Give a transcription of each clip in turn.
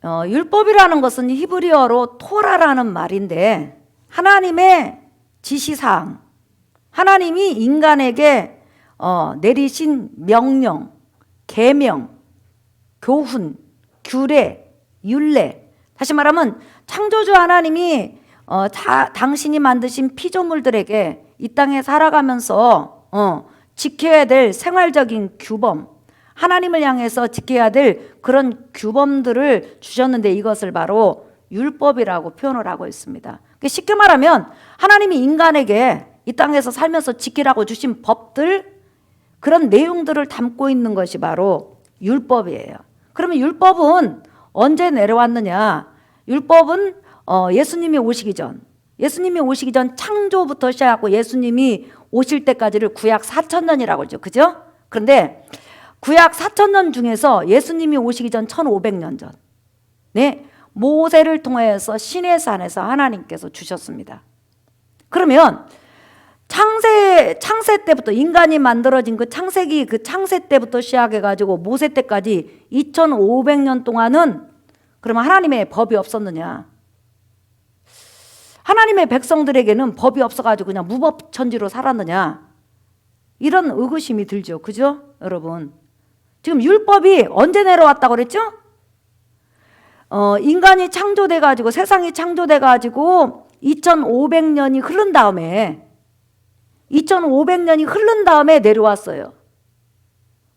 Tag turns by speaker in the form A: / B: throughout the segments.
A: 율법이라는 것은 히브리어로 토라라는 말인데 하나님의 지시사항, 하나님이 인간에게 내리신 명령, 계명, 교훈, 규례, 율례, 다시 말하면 창조주 하나님이 당신이 만드신 피조물들에게 이 땅에 살아가면서 지켜야 될 생활적인 규범, 하나님을 향해서 지켜야 될 그런 규범들을 주셨는데 이것을 바로 율법이라고 표현을 하고 있습니다. 쉽게 말하면 하나님이 인간에게 이 땅에서 살면서 지키라고 주신 법들, 그런 내용들을 담고 있는 것이 바로 율법이에요. 그러면 율법은 언제 내려왔느냐? 율법은 예수님이 오시기 전 창조부터 시작하고 예수님이 오실 때까지를 구약 4,000년이라고 하죠. 그죠? 그런데 구약 4,000년 중에서 예수님이 오시기 전 1,500년 전, 네, 모세를 통해서 시내산에서 하나님께서 주셨습니다. 그러면 창세 때부터 인간이 만들어진 그 창세기, 그 창세 때부터 시작해가지고 모세 때까지 2,500년 동안은 그러면 하나님의 법이 없었느냐? 하나님의 백성들에게는 법이 없어가지고 그냥 무법천지로 살았느냐? 이런 의구심이 들죠. 그죠? 여러분. 지금 율법이 언제 내려왔다고 그랬죠? 인간이 창조돼가지고, 세상이 창조돼가지고 2,500년이 흐른 다음에 2,500년이 흐른 다음에 내려왔어요.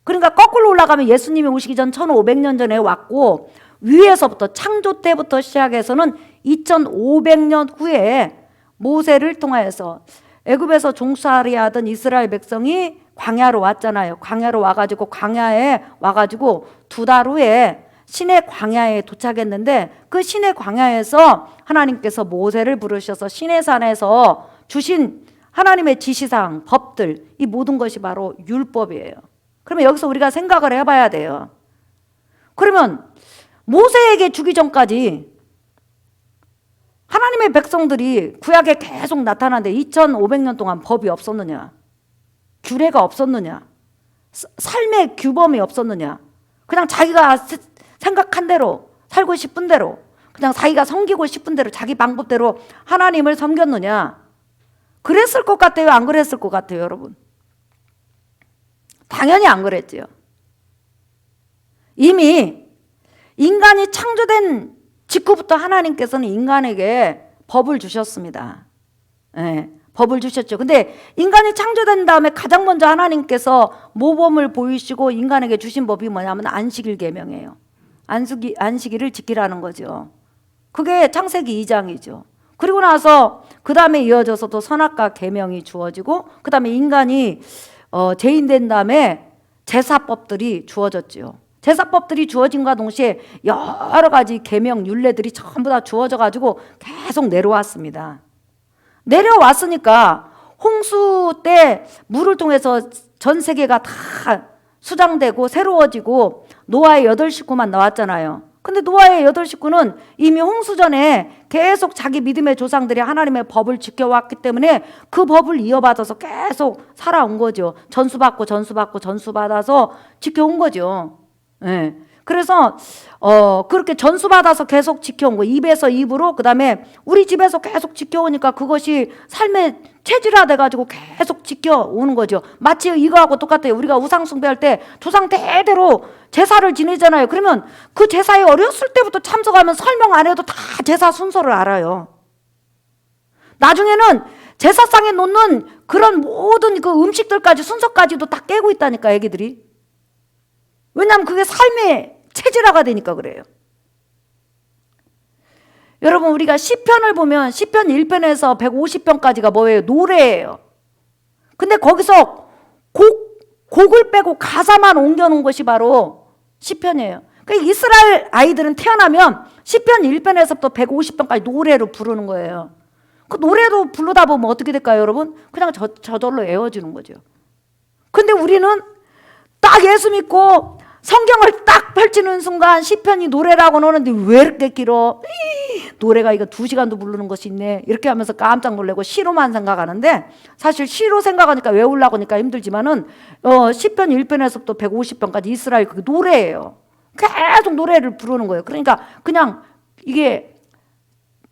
A: 그러니까 거꾸로 올라가면 예수님이 오시기 전 1,500년 전에 왔고, 위에서부터 창조 때부터 시작해서는 2,500년 후에 모세를 통하여서 애굽에서 종살이 하던 이스라엘 백성이 광야로 왔잖아요. 광야로 와가지고 광야에 와가지고 2달 후에 신의 광야에 도착했는데 그 신의 광야에서 하나님께서 모세를 부르셔서 시내산에서 주신 하나님의 지시사항, 법들, 이 모든 것이 바로 율법이에요. 그러면 여기서 우리가 생각을 해봐야 돼요. 그러면 모세에게 주기 전까지 하나님의 백성들이 구약에 계속 나타나는데 2,500년 동안 법이 없었느냐? 규례가 없었느냐? 삶의 규범이 없었느냐? 그냥 자기가 생각한 대로, 살고 싶은 대로, 그냥 자기가 섬기고 싶은 대로, 자기 방법대로 하나님을 섬겼느냐? 그랬을 것 같아요? 안 그랬을 것 같아요, 여러분? 당연히 안 그랬지요. 이미 인간이 창조된 직후부터 하나님께서는 인간에게 법을 주셨습니다. 네, 법을 주셨죠. 근데 인간이 창조된 다음에 가장 먼저 하나님께서 모범을 보이시고 인간에게 주신 법이 뭐냐면 안식일 계명이에요. 안식일을 지키라는 거죠. 그게 창세기 2장이죠. 그리고 나서 그 다음에 이어져서도 선악과 계명이 주어지고 그 다음에 인간이 죄인된 다음에 제사법들이 주어졌죠. 제사법들이 주어진과 동시에 여러 가지 계명, 율례들이 전부 다 주어져 가지고 계속 내려왔습니다. 내려왔으니까 홍수 때 물을 통해서 전 세계가 다 수장되고 새로워지고 노아의 8식구만 나왔잖아요. 근데 노아의 8식구는 이미 홍수 전에 계속 자기 믿음의 조상들이 하나님의 법을 지켜왔기 때문에 그 법을 이어받아서 계속 살아온 거죠. 전수받아서 지켜온 거죠. 네. 그래서 그렇게 전수받아서 계속 지켜온 거, 입에서 입으로, 그 다음에 우리 집에서 계속 지켜오니까 그것이 삶의 체질화 가지고 계속 지켜오는 거죠. 마치 이거하고 똑같아요. 우리가 우상 숭배할 때 조상 대대로 제사를 지내잖아요. 그러면 그 제사에 어렸을 때부터 참석하면 설명 안 해도 다 제사 순서를 알아요. 나중에는 제사상에 놓는 그런 모든 그 음식들까지 순서까지도 다 깨고 있다니까, 애기들이. 왜냐하면 그게 삶의 체질화가 되니까 그래요. 여러분, 우리가 시편을 보면 시편 1편에서 150편까지가 뭐예요? 노래예요. 근데 거기서 곡을 빼고 가사만 옮겨놓은 것이 바로 시편이에요. 그러니까 이스라엘 아이들은 태어나면 시편 1편에서부터 150편까지 노래로 부르는 거예요. 그 노래도 부르다 보면 어떻게 될까요, 여러분? 그냥 저절로 외워지는 거죠. 근데 우리는 딱 예수 믿고 성경을 딱 펼치는 순간 시편이 노래라고 노는데 왜 이렇게 길어? 노래가 이거 2시간도 부르는 것이 있네. 이렇게 하면서 깜짝 놀라고 시로만 생각하는데, 사실 시로 생각하니까 외우려고 하니까 힘들지만은 시편 1편에서부터 150편까지 이스라엘 그게 노래예요. 계속 노래를 부르는 거예요. 그러니까 그냥 이게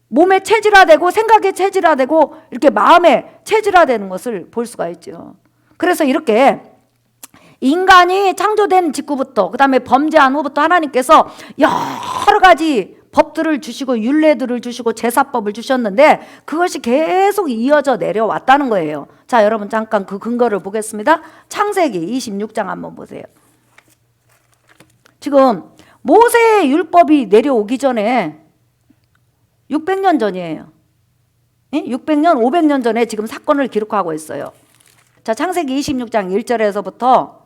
A: 몸에 체질화되고 생각에 체질화되고 이렇게 마음에 체질화되는 것을 볼 수가 있죠. 그래서 이렇게 인간이 창조된 직후부터 그다음에 범죄한 후부터 하나님께서 여러 가지 법들을 주시고 율례들을 주시고 제사법을 주셨는데 그것이 계속 이어져 내려왔다는 거예요. 자, 여러분 잠깐 그 근거를 보겠습니다. 창세기 26장 한번 보세요. 지금 모세의 율법이 내려오기 전에 600년 전이에요. 600년, 500년 전에 지금 사건을 기록하고 있어요. 자, 창세기 26장 1절에서부터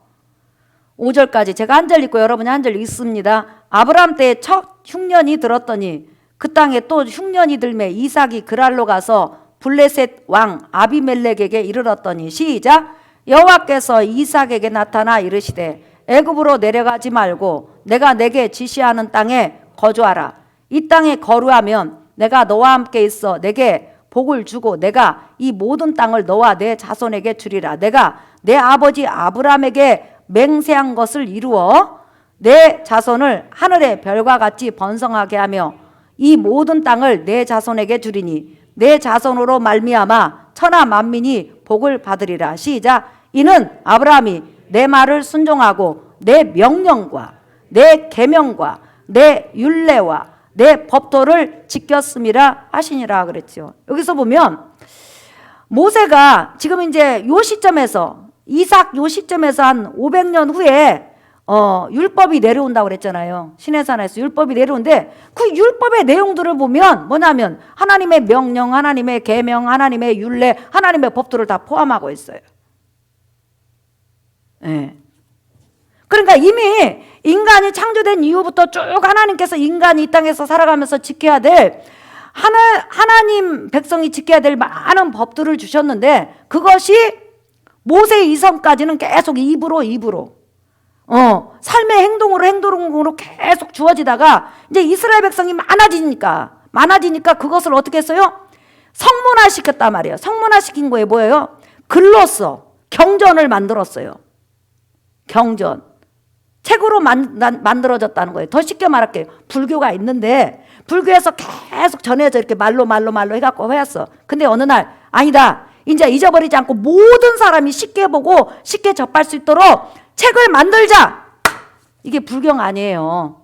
A: 5절까지 제가 한 절 읽고 여러분이 한 절 읽습니다. 아브라함 때에 첫 흉년이 들었더니 그 땅에 또 흉년이 들매 이삭이 그랄로 가서 블레셋 왕 아비멜렉에게 이르렀더니 시작. 여호와께서 이삭에게 나타나 이르시되 애굽으로 내려가지 말고 내가 내게 지시하는 땅에 거주하라. 이 땅에 거류하면 내가 너와 함께 있어 내게 복을 주고 내가 이 모든 땅을 너와 내 자손에게 주리라. 내가 내 아버지 아브라함에게 맹세한 것을 이루어 내 자손을 하늘의 별과 같이 번성하게 하며 이 모든 땅을 내 자손에게 주리니 내 자손으로 말미암아 천하 만민이 복을 받으리라. 시작. 이는 아브라함이 내 말을 순종하고 내 명령과 내 계명과 내 율례와 내 법도를 지켰음이라 하시니라 그랬죠. 여기서 보면 모세가 지금 이제 요 시점에서 이삭 요 시점에서 한 500년 후에 율법이 내려온다고 그랬잖아요. 시내산에서 율법이 내려오는데 그 율법의 내용들을 보면 뭐냐면 하나님의 명령, 하나님의 계명, 하나님의 율례, 하나님의 법도를 다 포함하고 있어요. 네. 그러니까 이미 인간이 창조된 이후부터 쭉 하나님께서 인간이 이 땅에서 살아가면서 지켜야 될 하나님 백성이 지켜야 될 많은 법들을 주셨는데 그것이 모세 이전까지는 계속 입으로 삶의 행동으로 계속 주어지다가 이제 이스라엘 백성이 많아지니까 그것을 어떻게 했어요? 성문화시켰단 말이에요. 성문화시킨 거에 뭐예요? 글로써 경전을 만들었어요. 경전. 책으로 만들어졌다는 거예요. 더 쉽게 말할게요. 불교가 있는데 불교에서 계속 전해져 이렇게 말로 해갖고 해왔어. 근데 어느 날 아니다. 이제 잊어버리지 않고 모든 사람이 쉽게 보고 쉽게 접할 수 있도록 책을 만들자. 이게 불경 아니에요.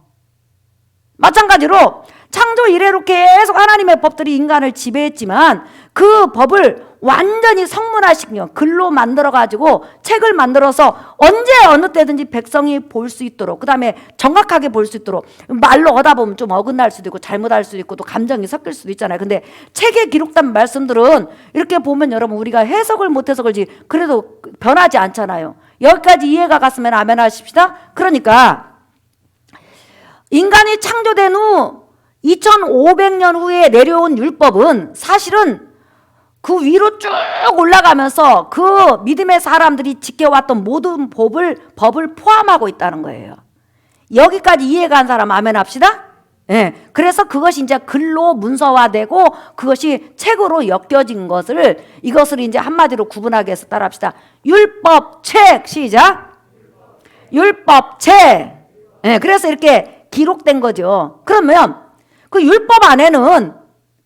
A: 마찬가지로 창조 이래로 계속 하나님의 법들이 인간을 지배했지만 그 법을 완전히 성문화시켜 글로 만들어가지고 책을 만들어서 언제 어느 때든지 백성이 볼 수 있도록 그 다음에 정확하게 볼 수 있도록 말로 하다 보면 좀 어긋날 수도 있고 잘못할 수도 있고 또 감정이 섞일 수도 있잖아요. 근데 책에 기록된 말씀들은 이렇게 보면 여러분 우리가 해석을 못해서 그렇지 그래도 변하지 않잖아요. 여기까지 이해가 갔으면 아멘 하십시다. 그러니까 인간이 창조된 후 2500년 후에 내려온 율법은 사실은 그 위로 쭉 올라가면서 그 믿음의 사람들이 지켜왔던 모든 법을 포함하고 있다는 거예요. 여기까지 이해가 한 사람 아멘 합시다. 네. 그래서 그것이 이제 글로 문서화되고 그것이 책으로 엮여진 이것을 이제 한마디로 구분하게 해서 따라합시다. 율법책 시작. 율법책. 네. 그래서 이렇게 기록된 거죠. 그러면 그 율법 안에는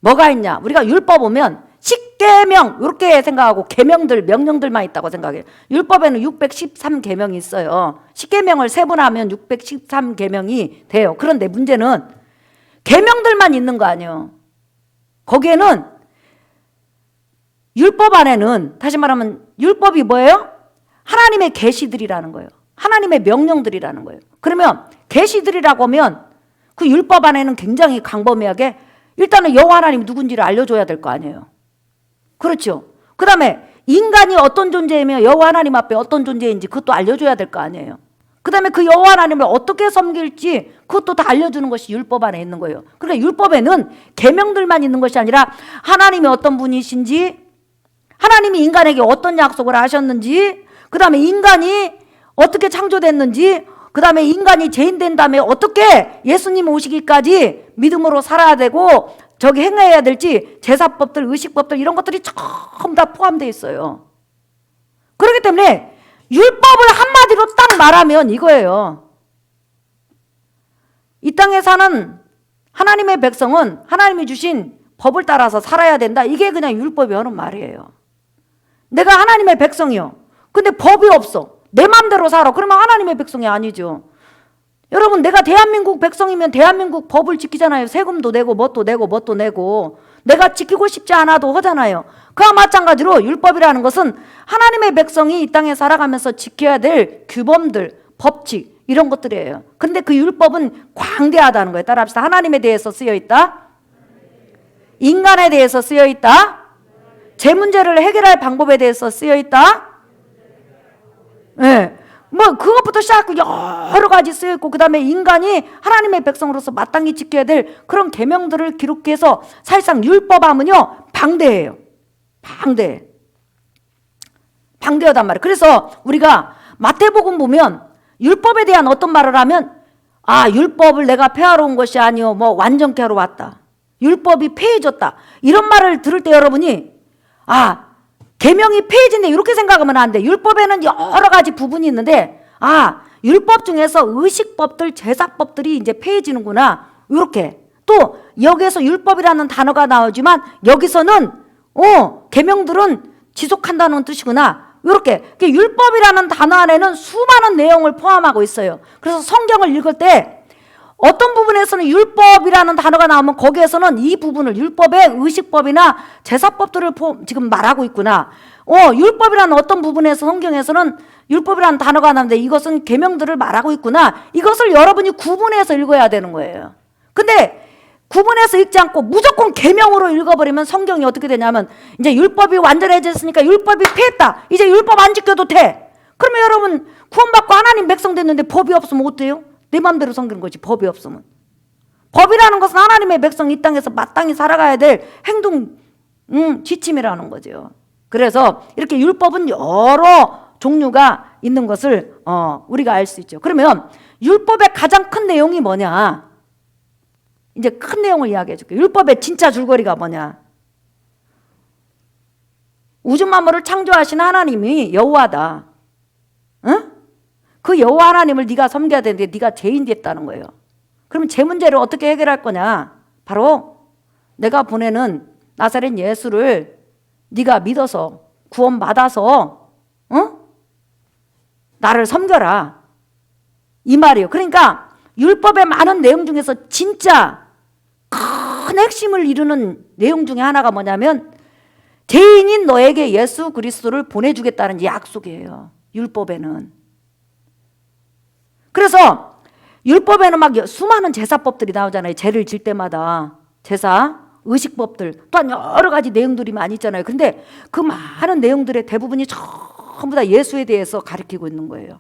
A: 뭐가 있냐? 우리가 율법 보면 십계명 이렇게 생각하고 계명들 명령들만 있다고 생각해요. 율법에는 613계명이 있어요. 십계명을 세분하면 613계명이 돼요. 그런데 문제는 계명들만 있는 거 아니에요. 거기에는 율법 안에는 다시 말하면 율법이 뭐예요? 하나님의 계시들이라는 거예요. 하나님의 명령들이라는 거예요. 그러면 계시들이라고 하면 그 율법 안에는 굉장히 광범위하게 일단은 여호와 하나님이 누군지를 알려줘야 될 거 아니에요. 그렇죠. 그 다음에 인간이 어떤 존재이며 여호와 하나님 앞에 어떤 존재인지 그것도 알려줘야 될 거 아니에요. 그 다음에 그 여호와 하나님을 어떻게 섬길지 그것도 다 알려주는 것이 율법 안에 있는 거예요. 그러니까 율법에는 계명들만 있는 것이 아니라 하나님이 어떤 분이신지 하나님이 인간에게 어떤 약속을 하셨는지 그 다음에 인간이 어떻게 창조됐는지 그 다음에 인간이 죄인 된 다음에 어떻게 예수님 오시기까지 믿음으로 살아야 되고 저기 행해야 될지 제사법들, 의식법들 이런 것들이 전부 다 포함되어 있어요. 그렇기 때문에 율법을 한마디로 딱 말하면 이거예요. 이 땅에 사는 하나님의 백성은 하나님이 주신 법을 따라서 살아야 된다. 이게 그냥 율법이 하는 말이에요. 내가 하나님의 백성이요. 근데 법이 없어. 내 마음대로 살아. 그러면 하나님의 백성이 아니죠. 여러분, 내가 대한민국 백성이면 대한민국 법을 지키잖아요. 세금도 내고 뭣도 내고 뭣도 내고. 내가 지키고 싶지 않아도 하잖아요. 그와 마찬가지로 율법이라는 것은 하나님의 백성이 이 땅에 살아가면서 지켜야 될 규범들, 법칙 이런 것들이에요. 그런데 그 율법은 광대하다는 거예요. 따라합시다. 하나님에 대해서 쓰여있다. 인간에 대해서 쓰여있다. 제 문제를 해결할 방법에 대해서 쓰여있다. 네. 뭐 그것부터 시작하고 여러 가지 쓰여있고 그 다음에 인간이 하나님의 백성으로서 마땅히 지켜야 될 그런 계명들을 기록해서 사실상 율법하면요 방대해요. 방대하단 말이에요. 그래서 우리가 마태복음 보면 율법에 대한 어떤 말을 하면 율법을 내가 폐하러 온 것이 아니요 뭐 완전케 하러 왔다. 율법이 폐해졌다. 이런 말을 들을 때 여러분이 계명이 폐해진다 이렇게 생각하면 안 돼. 율법에는 여러 가지 부분이 있는데 율법 중에서 의식법들, 제사법들이 이제 폐해지는구나. 이렇게. 또 여기에서 율법이라는 단어가 나오지만 여기서는 계명들은 지속한다는 뜻이구나. 이렇게. 율법이라는 단어 안에는 수많은 내용을 포함하고 있어요. 그래서 성경을 읽을 때 어떤 부분에서는 율법이라는 단어가 나오면 거기에서는 이 부분을 율법의 의식법이나 제사법들을 지금 말하고 있구나. 율법이라는 어떤 부분에서 성경에서는 율법이라는 단어가 나오는데 이것은 계명들을 말하고 있구나. 이것을 여러분이 구분해서 읽어야 되는 거예요. 근데 구분해서 읽지 않고 무조건 계명으로 읽어버리면 성경이 어떻게 되냐면 이제 율법이 완전해졌으니까 율법이 폐했다. 이제 율법 안 지켜도 돼. 그러면 여러분 구원받고 하나님 백성 됐는데 법이 없으면 어때요? 내 맘대로 섬기는 거지. 법이 없으면. 법이라는 것은 하나님의 백성이 이 땅에서 마땅히 살아가야 될 행동 지침이라는 거죠. 그래서 이렇게 율법은 여러 종류가 있는 것을 우리가 알 수 있죠. 그러면 율법의 가장 큰 내용이 뭐냐? 이제 큰 내용을 이야기해 줄게요. 율법의 진짜 줄거리가 뭐냐? 우주 만물을 창조하신 하나님이 여호와다. 응? 그 여호와 하나님을 네가 섬겨야 되는데 네가 죄인 됐다는 거예요. 그러면 제 문제를 어떻게 해결할 거냐? 바로 내가 보내는 나사렛 예수를 네가 믿어서 구원받아서 나를 섬겨라. 이 말이에요. 그러니까 율법의 많은 내용 중에서 진짜 큰 핵심을 이루는 내용 중에 하나가 뭐냐면 죄인인 너에게 예수 그리스도를 보내주겠다는 약속이에요. 율법에는. 그래서 율법에는 막 수많은 제사법들이 나오잖아요. 죄를 질 때마다 제사, 의식법들 또한 여러 가지 내용들이 많이 있잖아요. 그런데 그 많은 내용들의 대부분이 전부 다 예수에 대해서 가리키고 있는 거예요.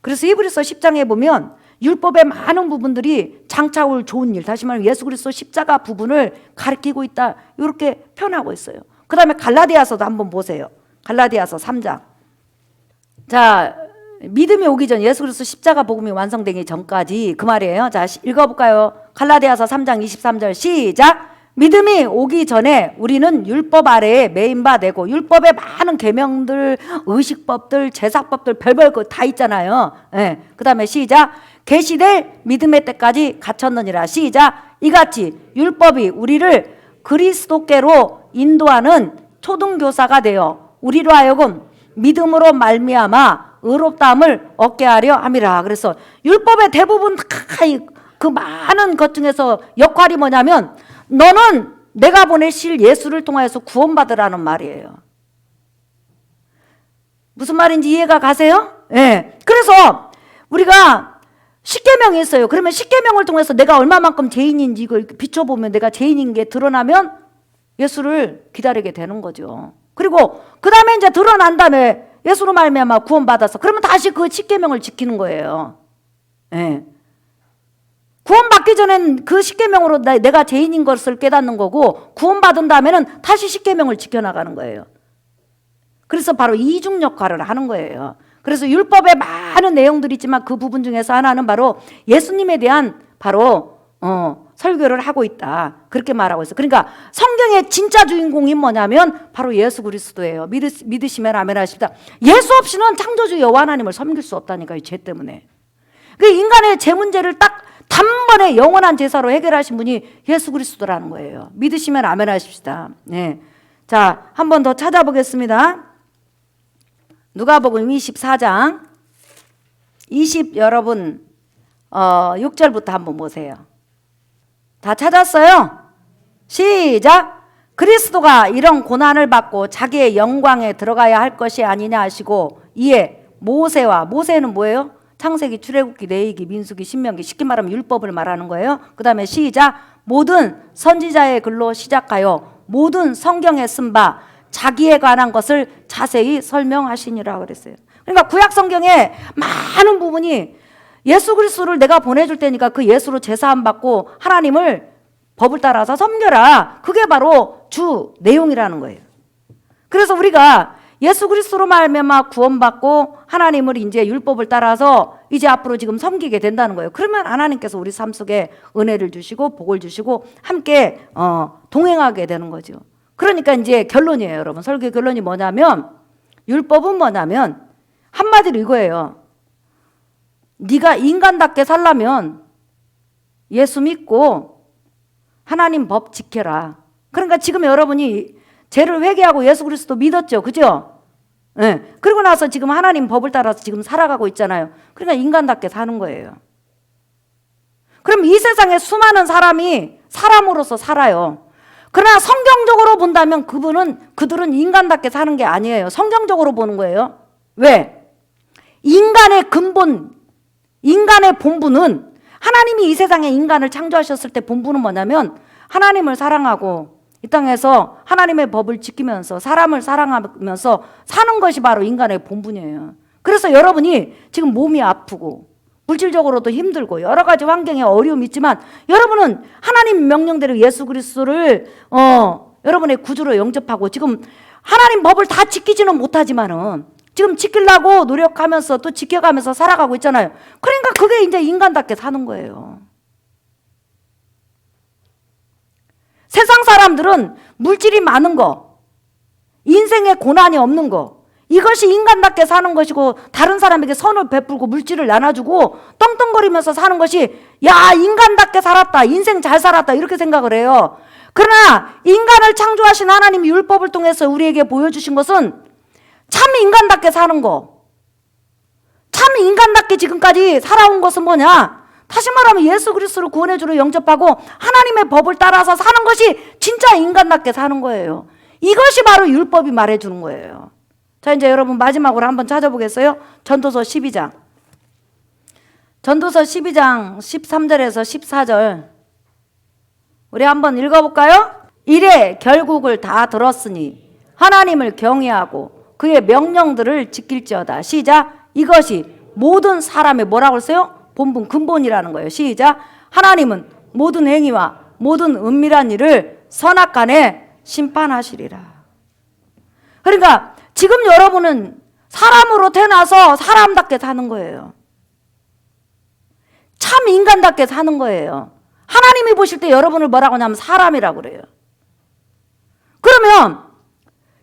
A: 그래서 히브리서 10장에 보면 율법의 많은 부분들이 장차 올 좋은 일, 다시 말하면 예수 그리스도 십자가 부분을 가리키고 있다. 이렇게 표현하고 있어요. 그 다음에 갈라디아서도 한번 보세요. 갈라디아서 3장. 자, 믿음이 오기 전 예수 그리스도 십자가 복음이 완성되기 전까지 그 말이에요. 자, 읽어볼까요? 갈라디아서 3장 23절 시작. 믿음이 오기 전에 우리는 율법 아래에 매인 바 되고 율법의 많은 계명들, 의식법들, 제사법들 별별 거 다 있잖아요. 그 다음에 시작. 계시될 믿음의 때까지 갇혔느니라. 시작. 이같이 율법이 우리를 그리스도께로 인도하는 초등교사가 되어 우리로 하여금 믿음으로 말미암아 의롭다함을 얻게 하려 함이라. 그래서 율법의 대부분 다 그 많은 것 중에서 역할이 뭐냐면 너는 내가 보내실 예수를 통하여서 구원받으라는 말이에요. 무슨 말인지 이해가 가세요? 네. 그래서 우리가 십계명이 있어요. 그러면 십계명을 통해서 내가 얼마만큼 죄인인지 이걸 비춰보면 내가 죄인인 게 드러나면 예수를 기다리게 되는 거죠. 그리고 그 다음에 이제 드러난 다음에 예수로 말미암아 구원받아서 그러면 다시 그 십계명을 지키는 거예요. 네. 구원받기 전엔 그 십계명으로 내가 죄인인 것을 깨닫는 거고 구원받은 다음에는 다시 십계명을 지켜나가는 거예요. 그래서 바로 이중 역할을 하는 거예요. 그래서 율법에 많은 내용들이 있지만 그 부분 중에서 하나는 바로 예수님에 대한 바로 설교를 하고 있다. 그렇게 말하고 있어요. 그러니까 성경의 진짜 주인공이 뭐냐면 바로 예수 그리스도예요. 믿으시면 아멘 하십니다. 예수 없이는 창조주 여호와 하나님을 섬길 수 없다니까요. 죄 때문에. 그 인간의 죄 문제를 딱 단번에 영원한 제사로 해결하신 분이 예수 그리스도라는 거예요. 믿으시면 아멘 하십시다. 네. 자, 한 번 더 찾아보겠습니다. 누가복음 24장 여러분 6절부터 한번 보세요. 다 찾았어요? 시작. 그리스도가 이런 고난을 받고 자기의 영광에 들어가야 할 것이 아니냐 하시고 이에 모세는 뭐예요? 창세기, 출애굽기, 레위기, 민수기, 신명기, 쉽게 말하면 율법을 말하는 거예요. 그 다음에 시작. 모든 선지자의 글로 시작하여 모든 성경에 쓴 바 자기에 관한 것을 자세히 설명하시니라 그랬어요. 그러니까 구약 성경에 많은 부분이 예수 그리스도를 내가 보내줄 테니까 그 예수로 제사함 받고 하나님을 법을 따라서 섬겨라. 그게 바로 주 내용이라는 거예요. 그래서 우리가 예수 그리스도로 말미암아 구원받고 하나님을 이제 율법을 따라서 이제 앞으로 지금 섬기게 된다는 거예요. 그러면 하나님께서 우리 삶 속에 은혜를 주시고 복을 주시고 함께 동행하게 되는 거죠. 그러니까 이제 결론이에요, 여러분. 설교 결론이 뭐냐면 율법은 뭐냐면 한마디로 이거예요. 네가 인간답게 살려면 예수 믿고 하나님 법 지켜라. 그러니까 지금 여러분이 죄를 회개하고 예수 그리스도 믿었죠, 그죠? 네. 그리고 나서 지금 하나님 법을 따라서 지금 살아가고 있잖아요. 그러니까 인간답게 사는 거예요. 그럼 이 세상에 수많은 사람이 사람으로서 살아요. 그러나 성경적으로 본다면 그들은 인간답게 사는 게 아니에요. 성경적으로 보는 거예요. 왜? 인간의 근본, 인간의 본분은 하나님이 이 세상에 인간을 창조하셨을 때 본분은 뭐냐면 하나님을 사랑하고 이 땅에서 하나님의 법을 지키면서 사람을 사랑하면서 사는 것이 바로 인간의 본분이에요. 그래서 여러분이 지금 몸이 아프고 물질적으로도 힘들고 여러 가지 환경에 어려움이 있지만 여러분은 하나님 명령대로 예수 그리스도를 여러분의 구주로 영접하고 지금 하나님 법을 다 지키지는 못하지만은 지금 지키려고 노력하면서 또 지켜가면서 살아가고 있잖아요. 그러니까 그게 이제 인간답게 사는 거예요. 세상 사람들은 물질이 많은 거, 인생에 고난이 없는 거, 이것이 인간답게 사는 것이고 다른 사람에게 선을 베풀고 물질을 나눠주고 떵떵거리면서 사는 것이 야, 인간답게 살았다, 인생 잘 살았다 이렇게 생각을 해요. 그러나 인간을 창조하신 하나님이 율법을 통해서 우리에게 보여주신 것은 참 인간답게 사는 거, 참 인간답게 지금까지 살아온 것은 뭐냐? 다시 말하면 예수 그리스도를 구원해주러 영접하고 하나님의 법을 따라서 사는 것이 진짜 인간답게 사는 거예요. 이것이 바로 율법이 말해주는 거예요. 자, 이제 여러분 마지막으로 한번 찾아보겠어요? 전도서 12장. 전도서 12장 13절에서 14절. 우리 한번 읽어볼까요? 이래 결국을 다 들었으니 하나님을 경외하고 그의 명령들을 지킬지어다. 시작. 이것이 모든 사람의 뭐라고 했어요? 본분, 근본이라는 거예요. 시작. 하나님은 모든 행위와 모든 은밀한 일을 선악간에 심판하시리라. 그러니까 지금 여러분은 사람으로 태어나서 사람답게 사는 거예요. 참 인간답게 사는 거예요. 하나님이 보실 때 여러분을 뭐라고 하냐면 사람이라고 그래요. 그러면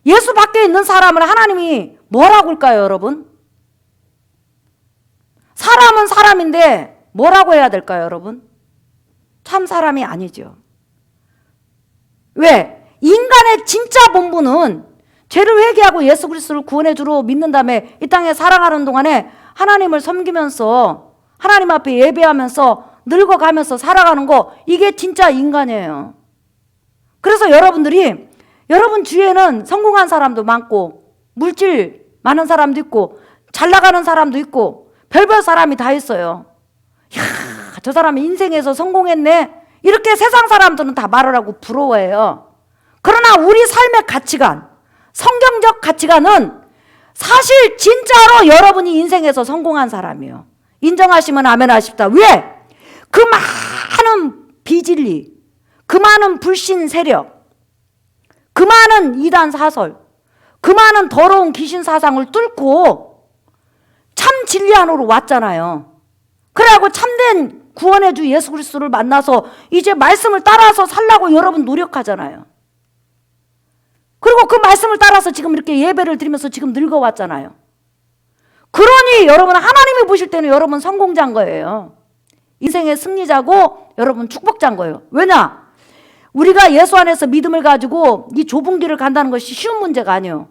A: 예수 밖에 있는 사람을 하나님이 뭐라고 할까요, 여러분? 사람은 사람인데 뭐라고 해야 될까요, 여러분? 참 사람이 아니죠. 왜? 인간의 진짜 본분은 죄를 회개하고 예수 그리스도를 구원해 주러 믿는 다음에 이 땅에 살아가는 동안에 하나님을 섬기면서 하나님 앞에 예배하면서 늙어가면서 살아가는 거, 이게 진짜 인간이에요. 그래서 여러분들이 여러분 주위에는 성공한 사람도 많고 물질 많은 사람도 있고 잘 나가는 사람도 있고 별별 사람이 다 있어요. 이야, 저 사람이 인생에서 성공했네. 이렇게 세상 사람들은 다 말을 하고 부러워해요. 그러나 우리 삶의 가치관, 성경적 가치관은 사실 진짜로 여러분이 인생에서 성공한 사람이에요. 인정하시면 아멘 하십시다. 왜? 그 많은 비진리, 그 많은 불신 세력, 그 많은 이단 사설, 그 많은 더러운 귀신 사상을 뚫고 참 진리 안으로 왔잖아요. 그래갖고 참된 구원의 주 예수 그리스도를 만나서 이제 말씀을 따라서 살라고 여러분 노력하잖아요. 그리고 그 말씀을 따라서 지금 이렇게 예배를 드리면서 지금 늙어왔잖아요. 그러니 여러분 하나님이 보실 때는 여러분 성공자인 거예요. 인생의 승리자고 여러분 축복자인 거예요. 왜냐? 우리가 예수 안에서 믿음을 가지고 이 좁은 길을 간다는 것이 쉬운 문제가 아니에요.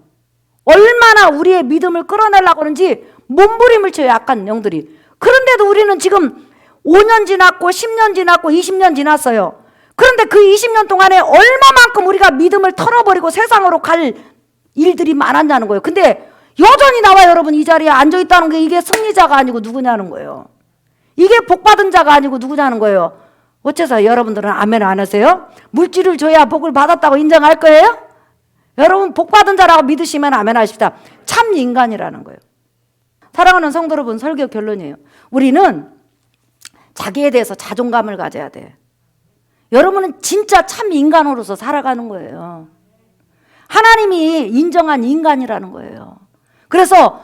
A: 얼마나 우리의 믿음을 끌어내려고 하는지 몸부림을 쳐요, 약한 영들이. 그런데도 우리는 지금 5년 지났고 10년 지났고 20년 지났어요. 그런데 그 20년 동안에 얼마만큼 우리가 믿음을 털어버리고 세상으로 갈 일들이 많았냐는 거예요. 근데 여전히 나와 여러분 이 자리에 앉아있다는 게 이게 승리자가 아니고 누구냐는 거예요. 이게 복받은 자가 아니고 누구냐는 거예요. 어째서 여러분들은 아멘 안 하세요? 물질을 줘야 복을 받았다고 인정할 거예요? 여러분 복받은 자라고 믿으시면 아멘 하십시다. 참 인간이라는 거예요. 사랑하는 성도 여러분, 설교 결론이에요. 우리는 자기에 대해서 자존감을 가져야 돼. 여러분은 진짜 참 인간으로서 살아가는 거예요. 하나님이 인정한 인간이라는 거예요. 그래서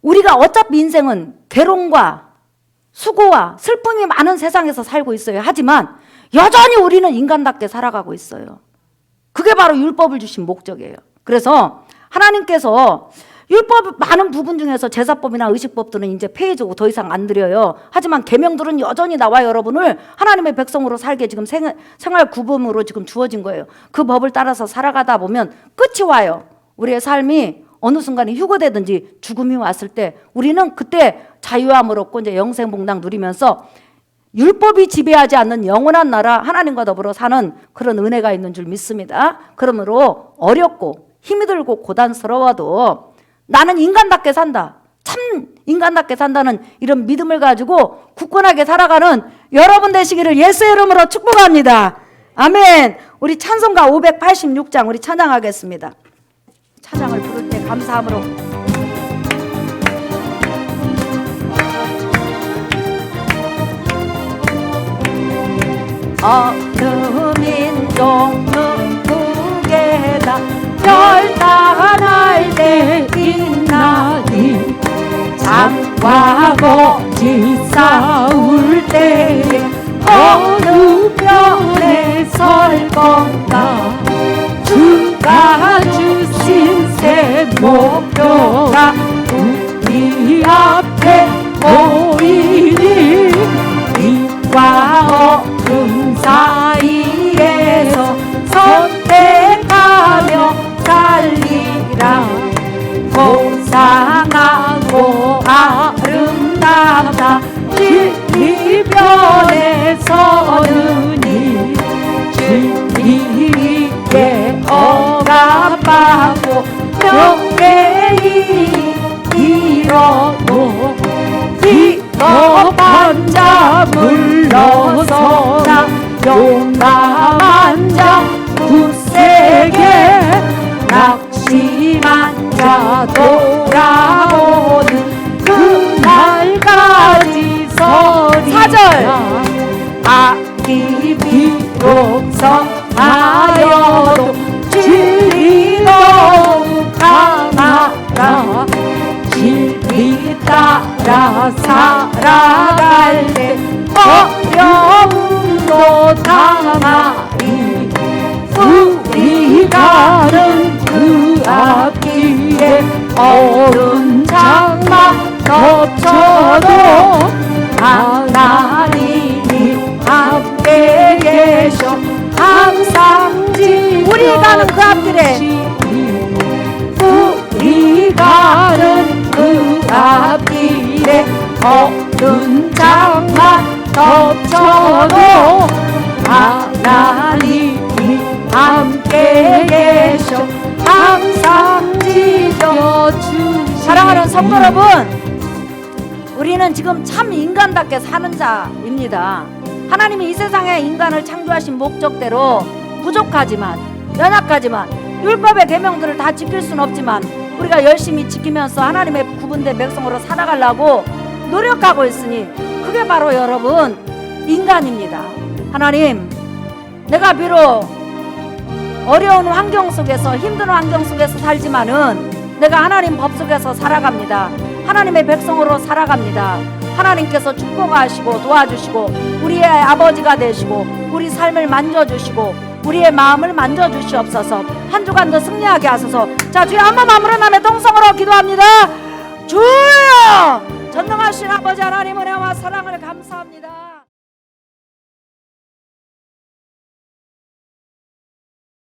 A: 우리가 어차피 인생은 괴로움과 수고와 슬픔이 많은 세상에서 살고 있어요. 하지만 여전히 우리는 인간답게 살아가고 있어요. 그게 바로 율법을 주신 목적이에요. 그래서 하나님께서 율법 많은 부분 중에서 제사법이나 의식법들은 이제 폐해지고 더 이상 안 드려요. 하지만 계명들은 여전히 나와 여러분을 하나님의 백성으로 살게 지금 생활 구범으로 지금 주어진 거예요. 그 법을 따라서 살아가다 보면 끝이 와요. 우리의 삶이 어느 순간에 휴거되든지 죽음이 왔을 때 우리는 그때 자유함을 얻고 이제 영생복락 누리면서 율법이 지배하지 않는 영원한 나라 하나님과 더불어 사는 그런 은혜가 있는 줄 믿습니다. 그러므로 어렵고 힘이 들고 고단스러워도 나는 인간답게 산다, 참 인간답게 산다는 이런 믿음을 가지고 굳건하게 살아가는 여러분 되시기를 예수의 이름으로 축복합니다. 아멘. 우리 찬송가 586장 우리 찬양하겠습니다. 찬양을 부를 때 감사함으로 어느 민족 누구게다 결단할 때 있나니 장과 거짓 싸울 때에 어느 편에 설 건가 주가 주신 새 목표가 우리 앞에 보이니 빛과 어둠 사이에서 선택하며 살리라. 고상하고 아름답다 진리변에 서느니 진리에 억압받고 명예히 잃어도 비겁한 자 물러서라. 용감한 자 굳세게 낙심한 자 돌아오는 그날까지 서리라. 4절 악이 비록 성하여도 진리로 강하라. 진리 따라 살아갈 때 어려움도 당하리. 우리 가는 그 앞길에 어른 장막 덮쳐도 하나님이 함께 계셔 항상 지켜주시니. 우리 가는 그 앞길에 우리 가는 그 앞길에 어른 장막 덮쳐도 하나님이 함께 계셔 항상 지켜주시니. 사랑하는 성도 여러분, 우리는 지금 참 인간답게 사는 자입니다. 하나님이 이 세상에 인간을 창조하신 목적대로 부족하지만 연약하지만 율법의 계명들을 다 지킬 수는 없지만 우리가 열심히 지키면서 하나님의 구분된 백성으로 살아가려고 노력하고 있으니 그게 바로 여러분 인간입니다. 하나님, 내가 비록 어려운 환경 속에서 힘든 환경 속에서 살지만은 내가 하나님 법 속에서 살아갑니다. 하나님의 백성으로 살아갑니다. 하나님께서 축복하시고 도와주시고 우리의 아버지가 되시고 우리 삶을 만져주시고 우리의 마음을 만져주시옵소서. 한 주간도 승리하게 하소서. 자, 주여 한번 아무런 남의 동성으로 기도합니다. 주 주여 전능하신 아버지 하나님 은혜와 사랑을 감사합니다.